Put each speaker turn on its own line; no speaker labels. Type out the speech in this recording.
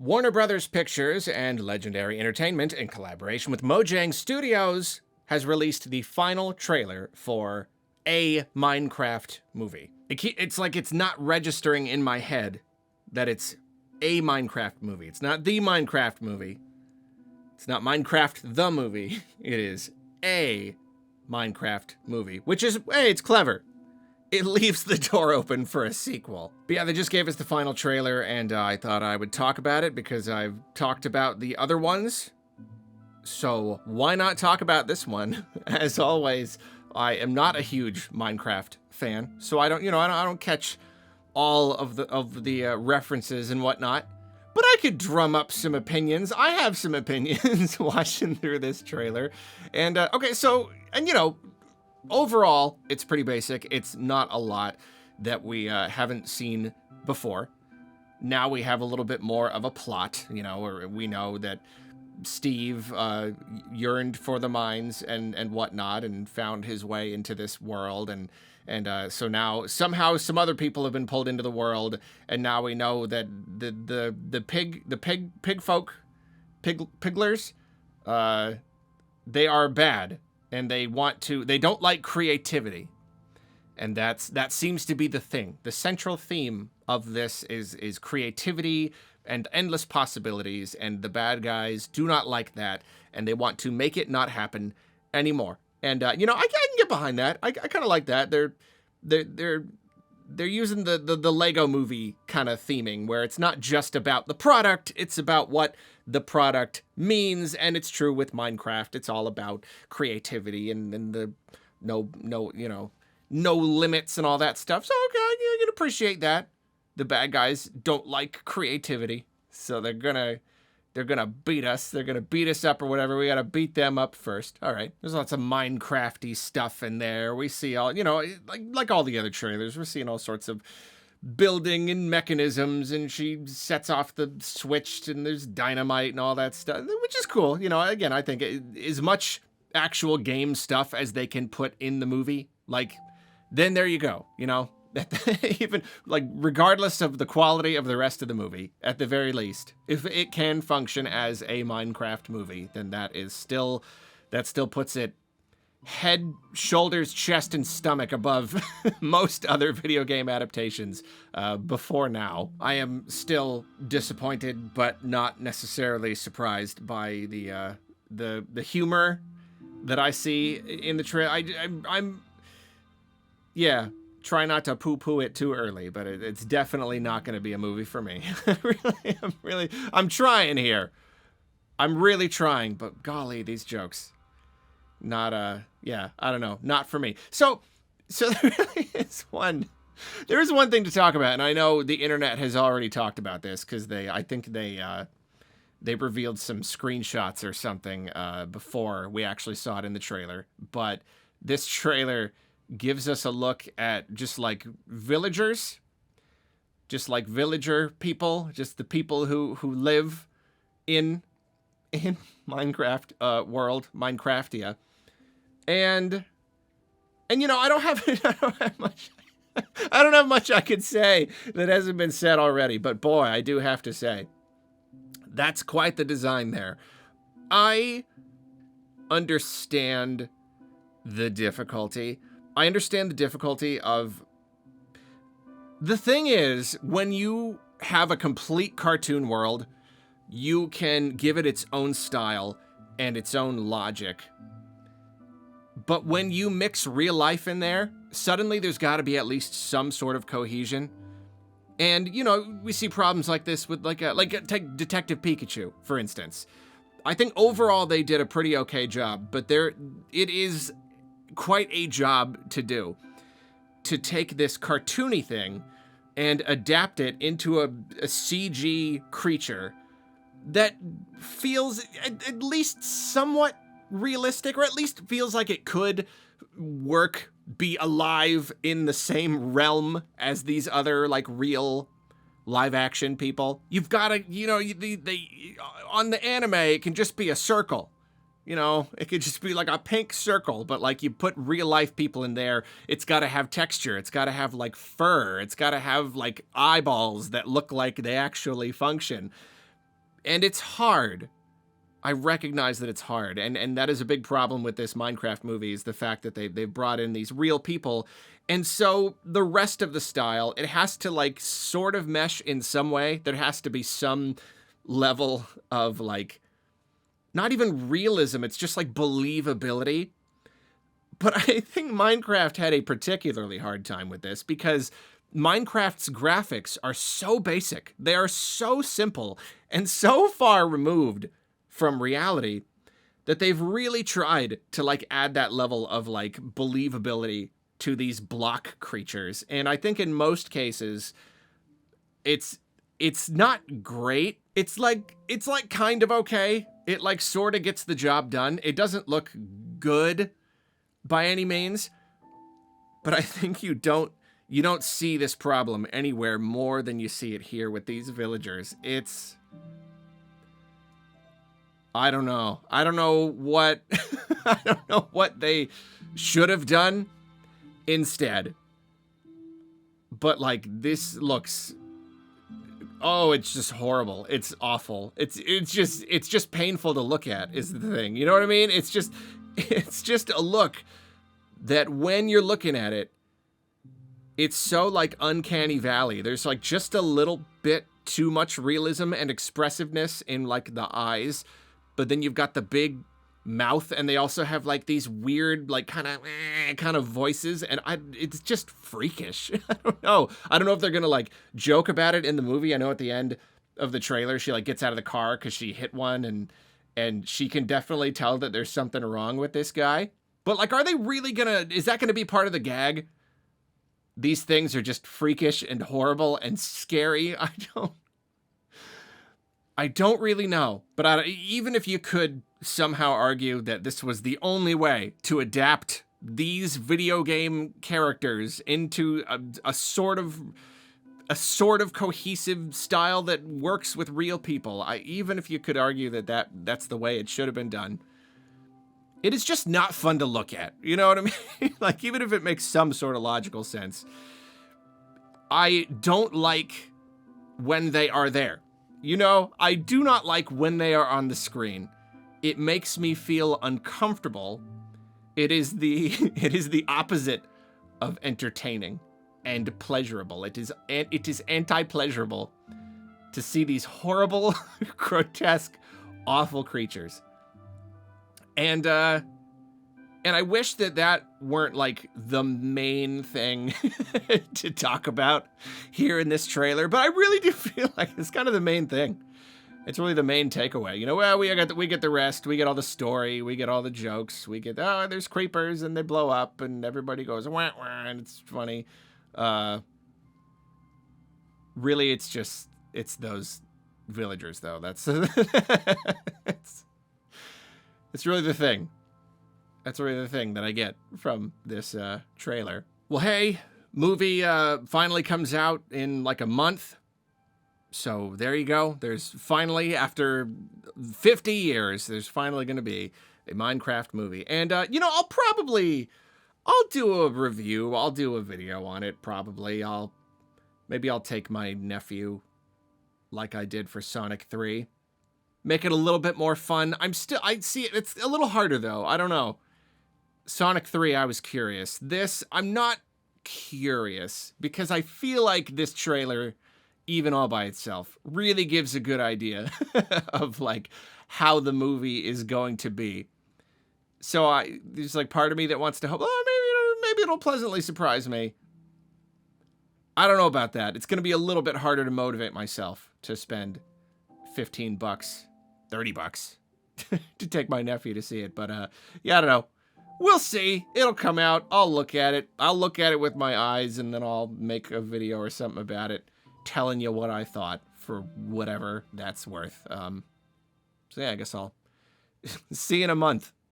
Warner Brothers Pictures and Legendary Entertainment, in collaboration with Mojang Studios, has released the final trailer for a Minecraft movie. It's like it's not registering in my head that it's a Minecraft movie. It's not the Minecraft movie. It's not Minecraft the movie. It is a Minecraft movie, which is, hey, it's clever. It leaves the door open for a sequel. But yeah, they just gave us the final trailer, and I thought I would talk about it because I've talked about the other ones. So why not talk about this one? As always, I am not a huge Minecraft fan, so I don't catch all of the references and whatnot. But I could drum up some opinions. I have some opinions watching through this trailer. And okay, so, and overall, it's pretty basic. It's not a lot that we haven't seen before. Now we have a little bit more of a plot, or we know that Steve yearned for the mines and whatnot and found his way into this world. And so now somehow some other people have been pulled into the world. And now we know that the pig folk, pigglers, they are bad. And they don't like creativity. And that seems to be the thing. The central theme of this is creativity and endless possibilities, and the bad guys do not like that, and they want to make it not happen anymore. And I can get behind that. I kind of like that. They're using the Lego movie kind of theming, where it's not just about the product, it's about what the product means. And it's true with Minecraft. It's all about creativity and the no limits and all that stuff. So okay, I can appreciate that. The bad guys don't like creativity, so they're gonna beat us. They're gonna beat us up or whatever. We gotta beat them up first. All right. There's lots of Minecrafty stuff in there. We see all, like all the other trailers, we're seeing all sorts of building and mechanisms, and she sets off the switch, and there's dynamite and all that stuff, which is cool. Again, I think as much actual game stuff as they can put in the movie, then there you go. Even regardless of the quality of the rest of the movie, at the very least, if it can function as a Minecraft movie, then that still puts it head, shoulders, chest, and stomach above most other video game adaptations before now. I am still disappointed, but not necessarily surprised by the humor that I see in the trailer. Try not to poo-poo it too early, but it's definitely not going to be a movie for me. I'm trying here. I'm really trying, but golly, these jokes. Not, I don't know, not for me. So there really is there is one thing to talk about, and I know the internet has already talked about this, because I think they revealed some screenshots or something before we actually saw it in the trailer, but this trailer gives us a look at just like villagers, just like villager people, just the people who live in Minecraft world, Minecraftia. And I don't have much I don't have much I could say that hasn't been said already, but boy, I do have to say that's quite the design there. I understand the difficulty. I understand the difficulty of... The thing is, when you have a complete cartoon world, you can give it its own style and its own logic. But when you mix real life in there, suddenly there's got to be at least some sort of cohesion. And, we see problems like this with take Detective Pikachu, for instance. I think overall they did a pretty okay job, but it is quite a job to do, to take this cartoony thing and adapt it into a CG creature that feels at least somewhat realistic, or at least feels like it could work, be alive in the same realm as these other real live action people. You've got to, on the anime, it can just be a circle. It could just be like a pink circle, but you put real life people in there, it's got to have texture. It's got to have fur. It's got to have eyeballs that look like they actually function. And it's hard. I recognize that it's hard, and that is a big problem with this Minecraft movie, is the fact that they've brought in these real people, and so the rest of the style, it has to like sort of mesh in some way. There has to be some level of like, not even realism, it's just like believability. But I think Minecraft had a particularly hard time with this because Minecraft's graphics are so basic. They are so simple and so far removed from reality that they've really tried to like add that level of like believability to these block creatures. And I think in most cases it's not great. It's like kind of okay. It like sort of gets the job done. It doesn't look good by any means, but I think you don't see this problem anywhere more than you see it here with these villagers. I don't know. I don't know what I don't know what they should have done instead. But like this looks, oh, it's just horrible. It's awful. It's just painful to look at is the thing. You know what I mean? It's just a look that when you're looking at it, it's so like Uncanny Valley. There's like just a little bit too much realism and expressiveness in like the eyes, but then you've got the big mouth, and they also have like these weird like kind of voices, and it's just freakish. I don't know if they're gonna like joke about it in the movie. I know at the end of the trailer she like gets out of the car because she hit one, and she can definitely tell that there's something wrong with this guy. But like, are they really is that gonna be part of the gag? These things are just freakish and horrible and scary. I don't really know. But even if you could somehow argue that this was the only way to adapt these video game characters into a sort of cohesive style that works with real people, even if you could argue that's the way it should have been done, it is just not fun to look at. You know what I mean? Like, even if it makes some sort of logical sense, I don't like when they are there. You know, I do not like when they are on the screen. It makes me feel uncomfortable. It is the opposite of entertaining and pleasurable. It is anti-pleasurable to see these horrible, grotesque, awful creatures. And I wish that weren't like the main thing to talk about here in this trailer, but I really do feel like it's kind of the main thing. It's really the main takeaway. You know, well, we get the rest, we get all the story, we get all the jokes, we get, oh, there's creepers and they blow up and everybody goes wah wah and it's funny. Really, it's those villagers though. That's it's really the thing. That's really the thing that I get from this trailer. Well, hey, movie finally comes out in like a month. So there you go. There's finally, after 50 years, there's finally going to be a Minecraft movie. And, you know, I'll do a review. I'll do a video on it, probably. Maybe I'll take my nephew like I did for Sonic 3. Make it a little bit more fun. I see it. It's a little harder, though. I don't know. Sonic 3, I was curious. This, I'm not curious because I feel like this trailer, even all by itself, really gives a good idea of like how the movie is going to be. So there's like part of me that wants to hope, oh, maybe it'll pleasantly surprise me. I don't know about that. It's going to be a little bit harder to motivate myself to spend $15, $30 to take my nephew to see it. But yeah, I don't know. We'll see. It'll come out. I'll look at it. I'll look at it with my eyes, and then I'll make a video or something about it, telling you what I thought for whatever that's worth. So yeah, I guess I'll see you in a month.